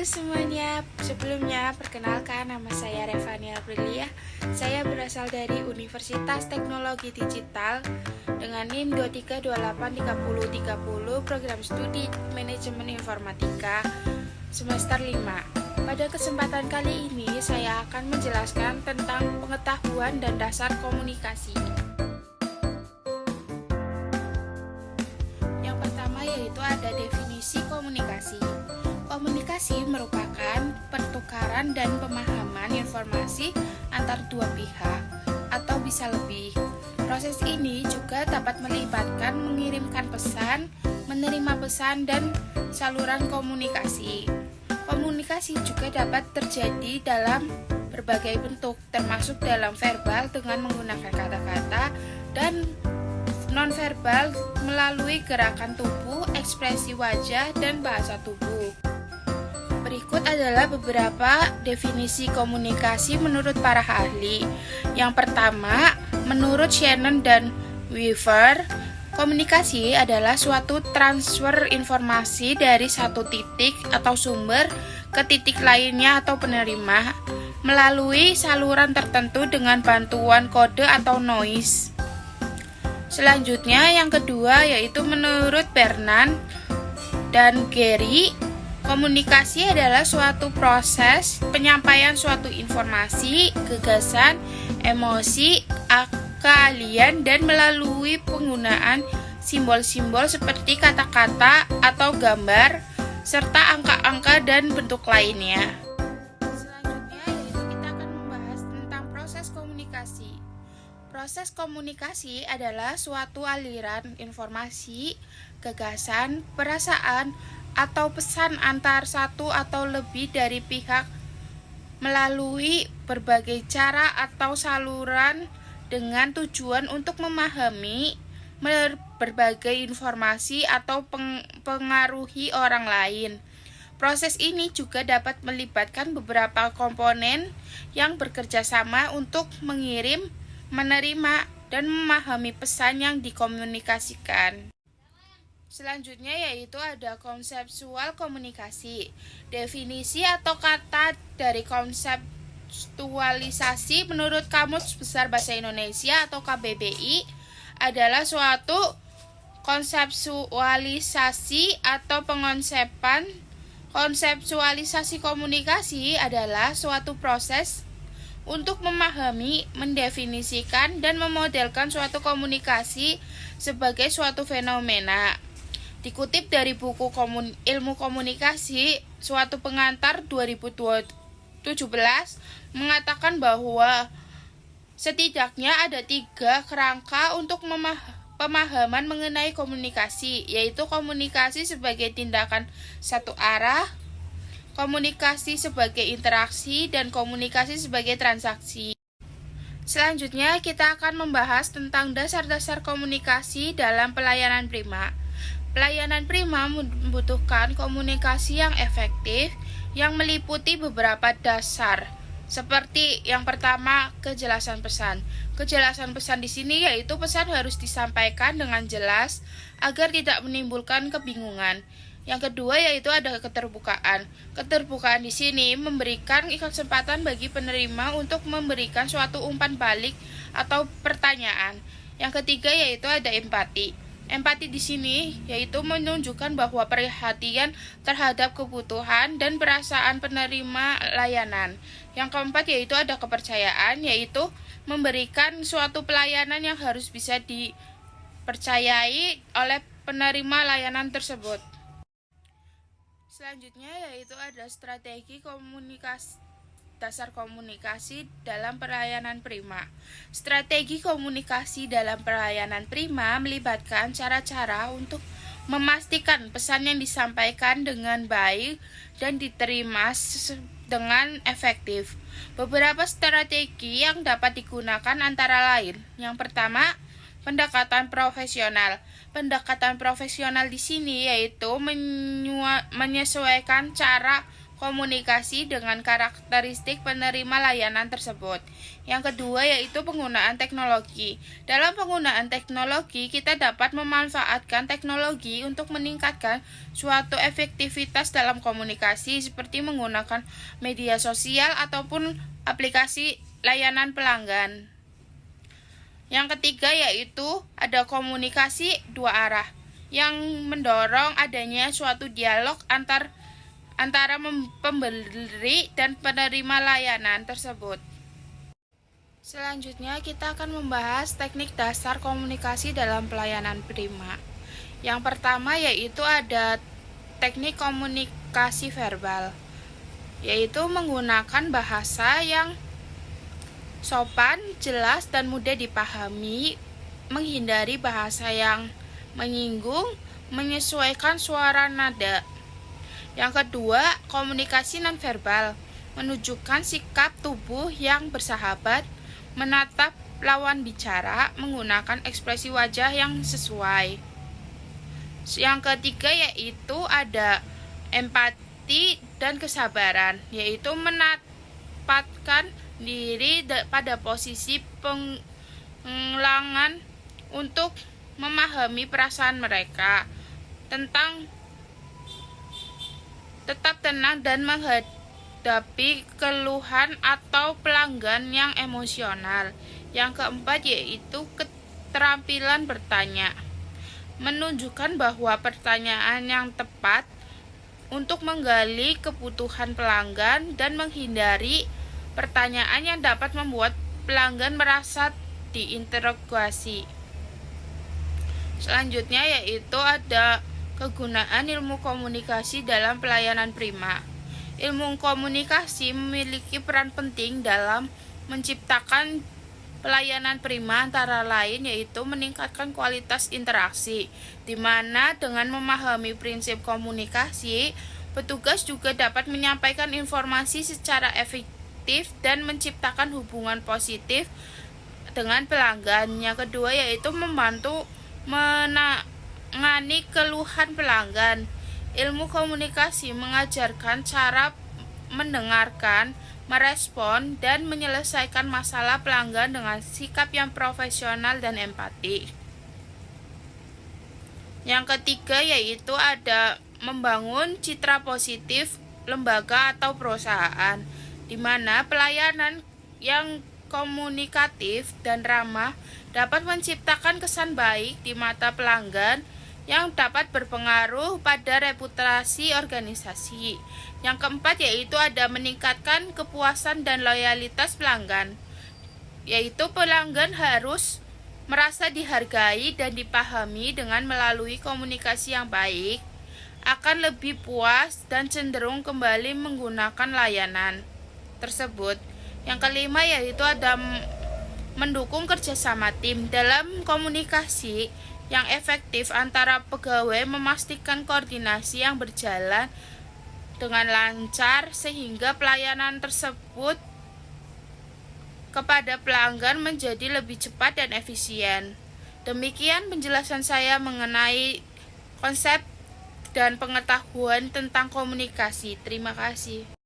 Halo semuanya, sebelumnya perkenalkan nama saya Revania Aprilia. Saya berasal dari Universitas Teknologi Digital dengan NIM 23283030 Program Studi Manajemen Informatika semester 5. Pada kesempatan kali ini saya akan menjelaskan tentang pengetahuan dan dasar komunikasi. Yang pertama yaitu ada definisi komunikasi. Komunikasi merupakan pertukaran dan pemahaman informasi antar dua pihak atau bisa lebih. Proses ini juga dapat melibatkan mengirimkan pesan, menerima pesan, dan saluran komunikasi. Komunikasi juga dapat terjadi dalam berbagai bentuk, termasuk dalam verbal dengan menggunakan kata-kata dan nonverbal melalui gerakan tubuh, ekspresi wajah, dan bahasa tubuh. Berikut adalah beberapa definisi komunikasi menurut para ahli. Yang pertama, menurut Shannon dan Weaver, komunikasi adalah suatu transfer informasi dari satu titik atau sumber ke titik lainnya atau penerima melalui saluran tertentu dengan bantuan kode atau noise. Selanjutnya, yang kedua yaitu menurut Bernard dan Gary, komunikasi adalah suatu proses penyampaian suatu informasi, gagasan, emosi, keahlian, dan melalui penggunaan simbol-simbol seperti kata-kata atau gambar, serta angka-angka dan bentuk lainnya. Selanjutnya yaitu kita akan membahas tentang proses komunikasi. Proses komunikasi adalah suatu aliran informasi, gagasan, perasaan, atau pesan antar satu atau lebih dari pihak melalui berbagai cara atau saluran dengan tujuan untuk memahami berbagai informasi atau pengaruhi orang lain. Proses ini juga dapat melibatkan beberapa komponen yang bekerja sama untuk mengirim, menerima, dan memahami pesan yang dikomunikasikan. Selanjutnya yaitu ada konseptual komunikasi. Definisi atau kata dari konseptualisasi menurut Kamus Besar Bahasa Indonesia atau KBBI adalah suatu konseptualisasi atau pengonsepan. Konseptualisasi komunikasi adalah suatu proses untuk memahami, mendefinisikan, dan memodelkan suatu komunikasi sebagai suatu fenomena. Dikutip dari buku Ilmu Komunikasi, suatu pengantar 2017 mengatakan bahwa setidaknya ada 3 kerangka untuk pemahaman mengenai komunikasi, yaitu komunikasi sebagai tindakan satu arah, komunikasi sebagai interaksi, dan komunikasi sebagai transaksi. Selanjutnya kita akan membahas tentang dasar-dasar komunikasi dalam pelayanan prima. Pelayanan prima membutuhkan komunikasi yang efektif yang meliputi beberapa dasar. Seperti yang pertama, kejelasan pesan. Kejelasan pesan di sini yaitu pesan harus disampaikan dengan jelas agar tidak menimbulkan kebingungan. Yang kedua yaitu ada keterbukaan. Keterbukaan di sini memberikan kesempatan bagi penerima untuk memberikan suatu umpan balik atau pertanyaan. Yang ketiga yaitu ada empati. Empati di sini yaitu menunjukkan bahwa perhatian terhadap kebutuhan dan perasaan penerima layanan. Yang keempat yaitu ada kepercayaan, yaitu memberikan suatu pelayanan yang harus bisa dipercayai oleh penerima layanan tersebut. Selanjutnya yaitu ada strategi komunikasi. Dasar komunikasi dalam pelayanan prima. Strategi komunikasi dalam pelayanan prima melibatkan cara-cara untuk memastikan pesan yang disampaikan dengan baik dan diterima dengan efektif. Beberapa strategi yang dapat digunakan antara lain. Yang pertama, pendekatan profesional. Pendekatan profesional di sini yaitu menyesuaikan cara komunikasi dengan karakteristik penerima layanan tersebut. Yang kedua yaitu penggunaan teknologi. Dalam penggunaan teknologi, kita dapat memanfaatkan teknologi untuk meningkatkan suatu efektivitas dalam komunikasi seperti menggunakan media sosial ataupun aplikasi layanan pelanggan. Yang ketiga yaitu ada komunikasi dua arah yang mendorong adanya suatu dialog antara pemberi dan penerima layanan tersebut. Selanjutnya kita akan membahas teknik dasar komunikasi dalam pelayanan prima. Yang pertama yaitu ada teknik komunikasi verbal, yaitu menggunakan bahasa yang sopan, jelas, dan mudah dipahami, menghindari bahasa yang menyinggung, menyesuaikan suara nada. Yang kedua, komunikasi nonverbal, menunjukkan sikap tubuh yang bersahabat, menatap lawan bicara, menggunakan ekspresi wajah yang sesuai. Yang ketiga yaitu ada empati dan kesabaran, yaitu menempatkan diri pada posisi pengulangan untuk memahami perasaan mereka, tetap tenang dan menghadapi keluhan atau pelanggan yang emosional. Yang keempat yaitu keterampilan bertanya, menunjukkan bahwa pertanyaan yang tepat untuk menggali kebutuhan pelanggan dan menghindari pertanyaan yang dapat membuat pelanggan merasa diinterogasi. Selanjutnya yaitu ada kegunaan ilmu komunikasi dalam pelayanan prima. Ilmu komunikasi memiliki peran penting dalam menciptakan pelayanan prima, antara lain yaitu meningkatkan kualitas interaksi, di mana dengan memahami prinsip komunikasi, petugas juga dapat menyampaikan informasi secara efektif dan menciptakan hubungan positif dengan pelanggan. Yang kedua yaitu membantu menangani keluhan pelanggan. Ilmu komunikasi mengajarkan cara mendengarkan, merespon, dan menyelesaikan masalah pelanggan dengan sikap yang profesional dan empati. Yang ketiga yaitu ada membangun citra positif lembaga atau perusahaan, di mana pelayanan yang komunikatif dan ramah dapat menciptakan kesan baik di mata pelanggan yang dapat berpengaruh pada reputasi organisasi. Yang keempat yaitu ada meningkatkan kepuasan dan loyalitas pelanggan, yaitu pelanggan harus merasa dihargai dan dipahami. Dengan melalui komunikasi yang baik, akan lebih puas dan cenderung kembali menggunakan layanan tersebut. Yang kelima yaitu ada mendukung kerjasama tim. Dalam komunikasi yang efektif antara pegawai, memastikan koordinasi yang berjalan dengan lancar sehingga pelayanan tersebut kepada pelanggan menjadi lebih cepat dan efisien. Demikian penjelasan saya mengenai konsep dan pengetahuan tentang komunikasi. Terima kasih.